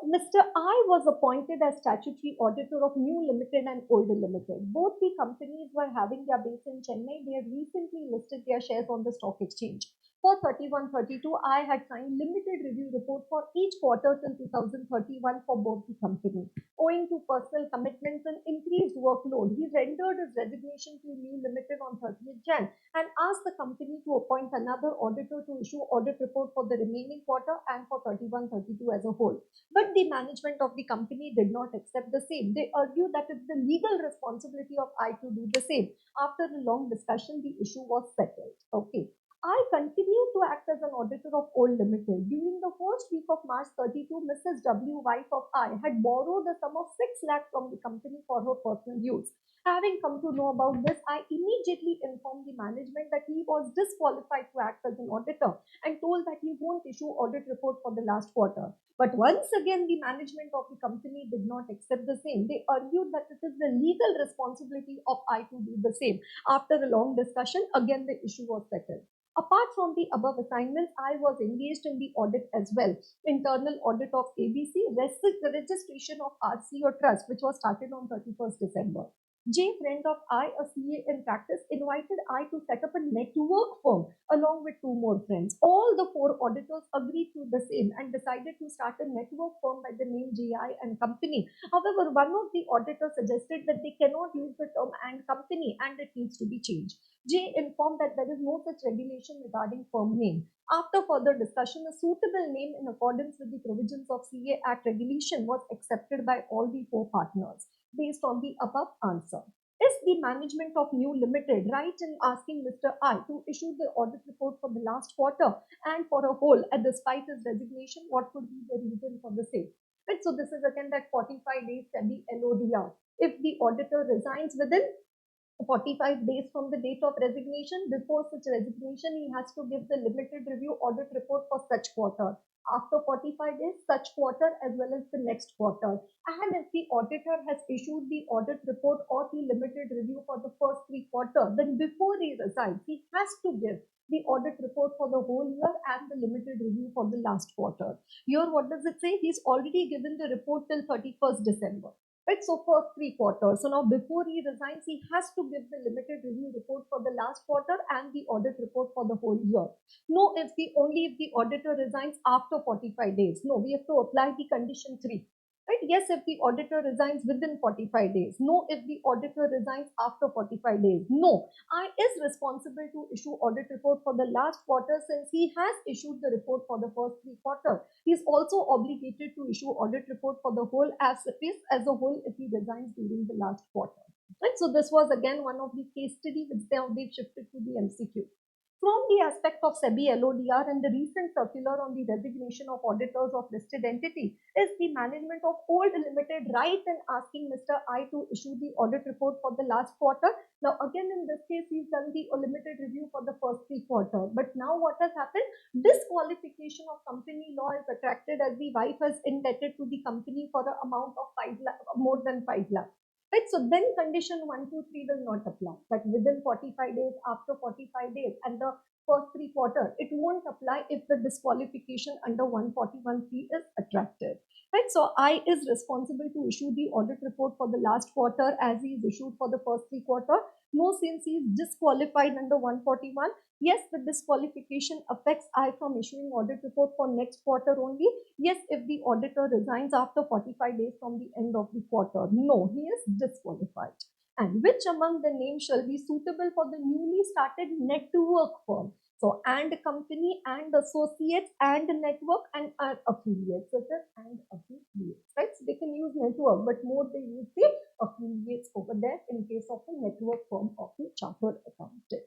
Mr. I was appointed as statutory auditor of New Limited and Old Limited. Both the companies were having their base in Chennai. They had recently listed their shares on the stock exchange. For 31-32, I had signed limited review report for each quarter till 2031 for both the companies. Owing to personal commitments and increased workload, he rendered his resignation to New Limited on 30th Jan and asked the company to appoint another auditor to issue audit report for the remaining quarter and for 31-32 as a whole. But the management of the company did not accept the same. They argued that it's the legal responsibility of I to do the same. After a long discussion, the issue was settled. Okay. I continued to act as an auditor of Old Limited. During the first week of March 32, Mrs. W, wife of I, had borrowed a sum of 6 lakh from the company for her personal use. Having come to know about this, I immediately informed the management that he was disqualified to act as an auditor and told that he won't issue audit report for the last quarter. But once again, the management of the company did not accept the same. They argued that it is the legal responsibility of I to do the same. After a long discussion, again the issue was settled. Apart from the above assignments, I was engaged in the audit as well. Internal audit of ABC, registration of RC or trust, which was started on 31st December. J, friend of I, a CA in practice, invited I to set up a network firm along with 2 more friends. All the 4 auditors agreed to the same and decided to start a network firm by the name JI and Company. However, one of the auditors suggested that they cannot use the term and company and it needs to be changed. J informed that there is no such regulation regarding firm name. After further discussion, a suitable name in accordance with the provisions of CA Act regulation was accepted by all the 4 partners. Based on the above answer, is the management of New Limited right in asking Mr. I to issue the audit report for the last quarter and for a whole, despite his resignation? What could be the reason for the same? Right, so this is again that 45 days SEBI LODR. If the auditor resigns within 45 days from the date of resignation, before such resignation, he has to give the limited review audit report for such quarter. After 45 days, such quarter as well as the next quarter. And if the auditor has issued the audit report or the limited review for the first 3 quarters, then before he resigns, he has to give the audit report for the whole year and the limited review for the last quarter. Here, what does it say? He's already given the report till 31st December. Right, so for 3 quarters. So now before he resigns, he has to give the limited review report for the last quarter and the audit report for the whole year. No, only if the auditor resigns after 45 days. No, we have to apply the condition 3. Right? Yes, if the auditor resigns within 45 days. No, if the auditor resigns after 45 days. No, I is responsible to issue audit report for the last quarter since he has issued the report for the first 3 quarters. He is also obligated to issue audit report for the whole as a whole if he resigns during the last quarter. Right? So this was again one of the case studies which they've shifted to the MCQ. From the aspect of SEBI LODR and the recent circular on the resignation of auditors of listed entity, is the management of Old Limited right in asking Mr. I to issue the audit report for the last quarter? Now again in this case, he's done the limited review for the first 3 quarters. But now what has happened? Disqualification of company law is attracted as the wife has indebted to the company for an amount of 5 lakh, more than 5 lakh. Right, so then condition 1, 2, 3 will not apply. But within 45 days, after 45 days, and the first 3 quarters, it won't apply if the disqualification under 141(3) is attractive. Right, so I is responsible to issue the audit report for the last quarter as he is issued for the first 3 quarters. No, since he is disqualified under 141, yes, the disqualification affects I from issuing audit report for next quarter only. Yes, if the auditor resigns after 45 days from the end of the quarter. No, he is disqualified. And which among the names shall be suitable for the newly started network firm? So, and company and associates and network and affiliates. So, and affiliates, right? So, they can use network, but more they use the affiliates over there in case of the network firm of the chartered accountant.